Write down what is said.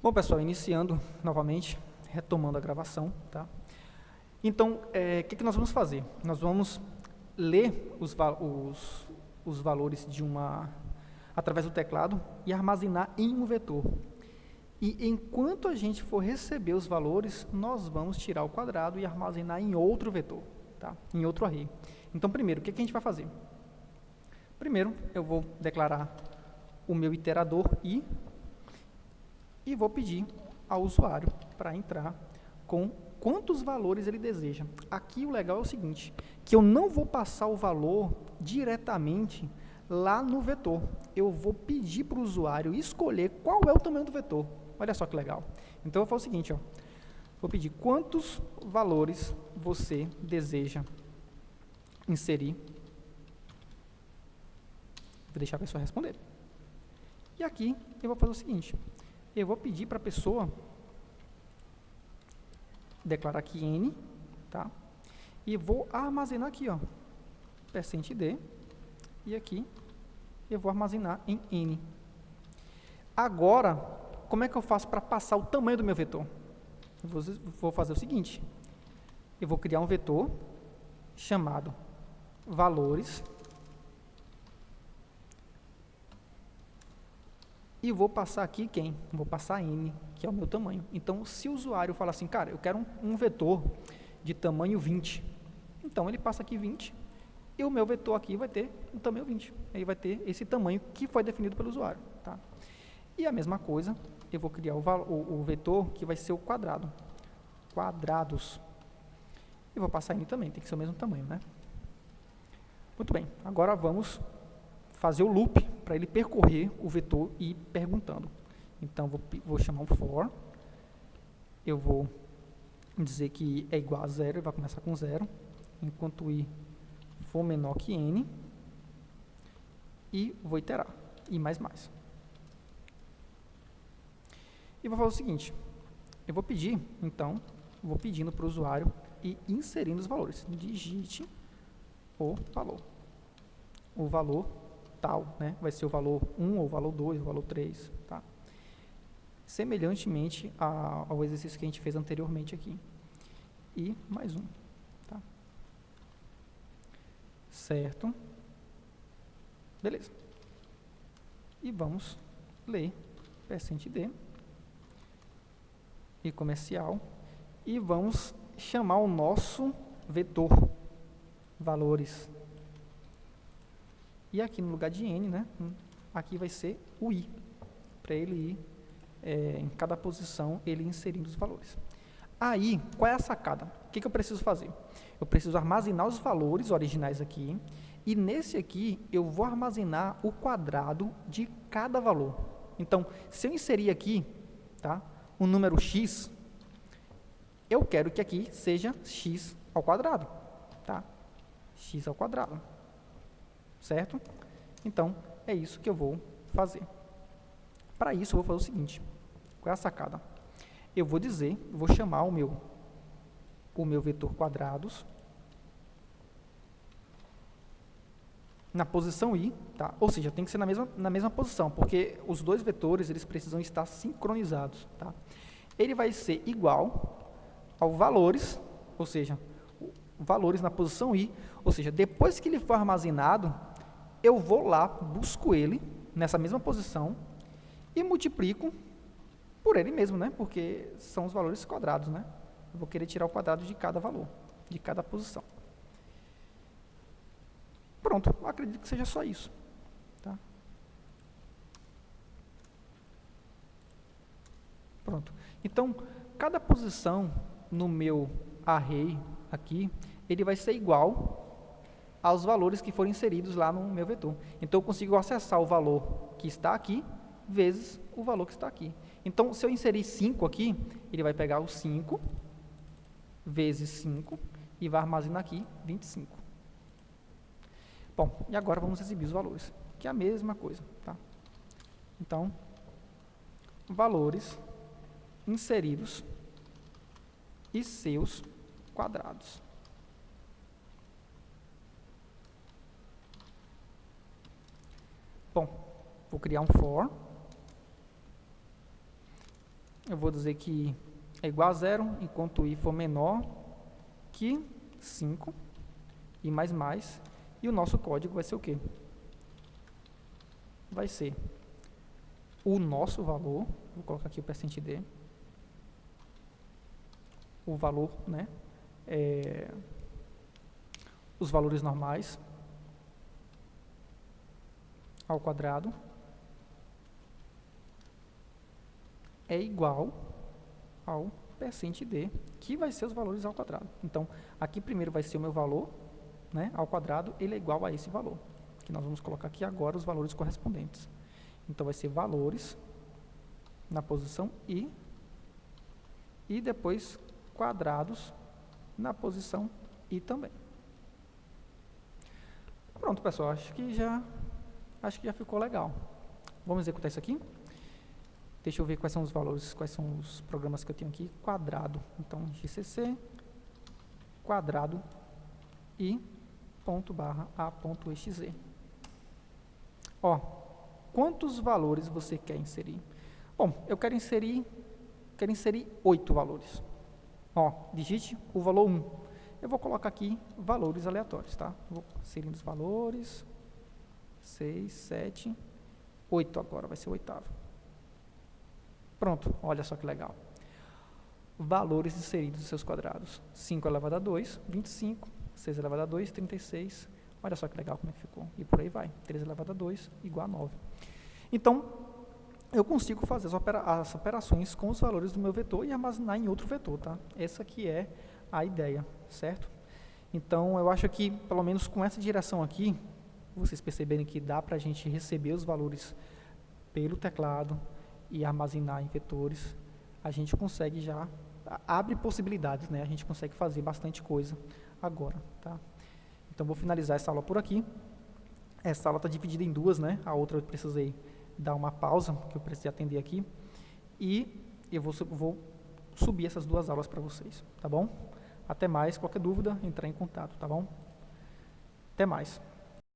Bom, pessoal, iniciando novamente, retomando a gravação, tá? Então, o que nós vamos fazer? Nós vamos ler os valores através do teclado e armazenar em um vetor. E enquanto a gente for receber os valores, nós vamos tirar o quadrado e armazenar em outro vetor, tá? Em outro array. Então, primeiro, o que a gente vai fazer? Primeiro, eu vou declarar o meu iterador i e vou pedir ao usuário para entrar com quantos valores ele deseja. Aqui o legal é o seguinte, que eu não vou passar o valor diretamente lá no vetor. Eu vou pedir para o usuário escolher qual é o tamanho do vetor. Olha só que legal. Então, eu vou fazer o seguinte, ó, vou pedir quantos valores você deseja inserir. Vou deixar a pessoa responder. E aqui eu vou fazer o seguinte, eu vou pedir para a pessoa declarar aqui n, tá? E vou armazenar aqui, ó, %d, e aqui eu vou armazenar em n. Agora, como é que eu faço para passar o tamanho do meu vetor? Eu vou fazer o seguinte, eu vou criar um vetor chamado valores e vou passar aqui quem? Vou passar n, que é o meu tamanho. Então, se o usuário falar assim, cara, eu quero um vetor de tamanho 20, então ele passa aqui 20, e o meu vetor aqui vai ter o tamanho 20. Aí vai ter esse tamanho que foi definido pelo usuário, tá? E a mesma coisa, eu vou criar o vetor que vai ser o quadrado. Quadrados. E vou passar n também, tem que ser o mesmo tamanho, né? Muito bem, agora vamos fazer o loop para ele percorrer o vetor e ir perguntando. Então, vou chamar um for, eu vou dizer que é igual a 0, vai começar com 0, enquanto i for menor que n, e vou iterar, e mais. E vou fazer o seguinte, eu vou pedir, então, vou pedindo para o usuário e inserindo os valores. Digite o valor tal, né? Vai ser o valor 1, ou o valor 2, ou o valor 3, tá? Semelhantemente ao exercício que a gente fez anteriormente aqui. E mais um, tá? Certo? Beleza. E vamos ler %d e comercial e vamos chamar o nosso vetor valores. E aqui no lugar de n, né, aqui vai ser o i, para ele ir em cada posição, ele inserindo os valores. Aí, qual é a sacada? O que eu preciso fazer? Eu preciso armazenar os valores originais aqui, e nesse aqui eu vou armazenar o quadrado de cada valor. Então, se eu inserir aqui, tá, um número x, eu quero que aqui seja x ao quadrado, tá? X ao quadrado. Certo? Então, é isso que eu vou fazer. Para isso, eu vou fazer o seguinte. Qual é a sacada? Eu vou vou chamar o meu vetor quadrados na posição i, tá? Ou seja, tem que ser na mesma posição, porque os dois vetores, eles precisam estar sincronizados, tá? Ele vai ser igual ao valores, ou seja, valores na posição i, ou seja, depois que ele for armazenado, eu vou lá, busco ele nessa mesma posição e multiplico por ele mesmo, né? Porque são os valores quadrados, né? Eu vou querer tirar o quadrado de cada valor, de cada posição. Pronto, eu acredito que seja só isso, tá? Pronto. Então, cada posição no meu array aqui, ele vai ser igual aos valores que foram inseridos lá no meu vetor. Então, eu consigo acessar o valor que está aqui, vezes o valor que está aqui. Então, se eu inserir 5 aqui, ele vai pegar o 5, vezes 5, e vai armazenar aqui 25. Bom, e agora vamos exibir os valores, que é a mesma coisa, tá? Então, valores inseridos e seus quadrados. Bom, vou criar um for eu vou dizer que é igual a 0, enquanto i for menor que 5, e mais, e o nosso código vai ser o quê? Vai ser o nosso valor, vou colocar aqui o %d, o valor, né, os valores normais ao quadrado é igual ao %d, que vai ser os valores ao quadrado. Então, aqui primeiro vai ser o meu valor, né, ao quadrado, ele é igual a esse valor, que nós vamos colocar aqui agora os valores correspondentes. Então, vai ser valores na posição i, e depois quadrados na posição i também. Pronto, pessoal, acho que já ficou legal. Vamos executar isso aqui? Deixa eu ver quais são os valores, quais são os programas que eu tenho aqui. Quadrado, então gcc, quadrado i, ponto barra a.exe. Ó, quantos valores você quer inserir? Bom, eu quero inserir 8 valores. Ó, digite o valor 1. Eu vou colocar aqui valores aleatórios, tá? Vou inserindo os valores. 6, 7, 8 agora, vai ser o oitavo. Pronto, olha só que legal. Valores inseridos nos seus quadrados. 5 elevado a 2, 25. 6 elevado a 2, 36. Olha só que legal como é que ficou. E por aí vai. 3 elevado a 2 igual a 9. Então, eu consigo fazer as operações com os valores do meu vetor e armazenar em outro vetor, tá? Essa aqui é a ideia, certo? Então, eu acho que, pelo menos com essa direção aqui, vocês perceberem que dá para a gente receber os valores pelo teclado e armazenar em vetores, a gente consegue já, abre possibilidades, né? A gente consegue fazer bastante coisa agora, tá? Então, vou finalizar essa aula por aqui. Essa aula está dividida em duas, né? A outra eu precisei dar uma pausa, que eu precisei atender aqui, e eu vou subir essas duas aulas para vocês, tá bom? Até mais, qualquer dúvida, entrar em contato, tá bom? Até mais.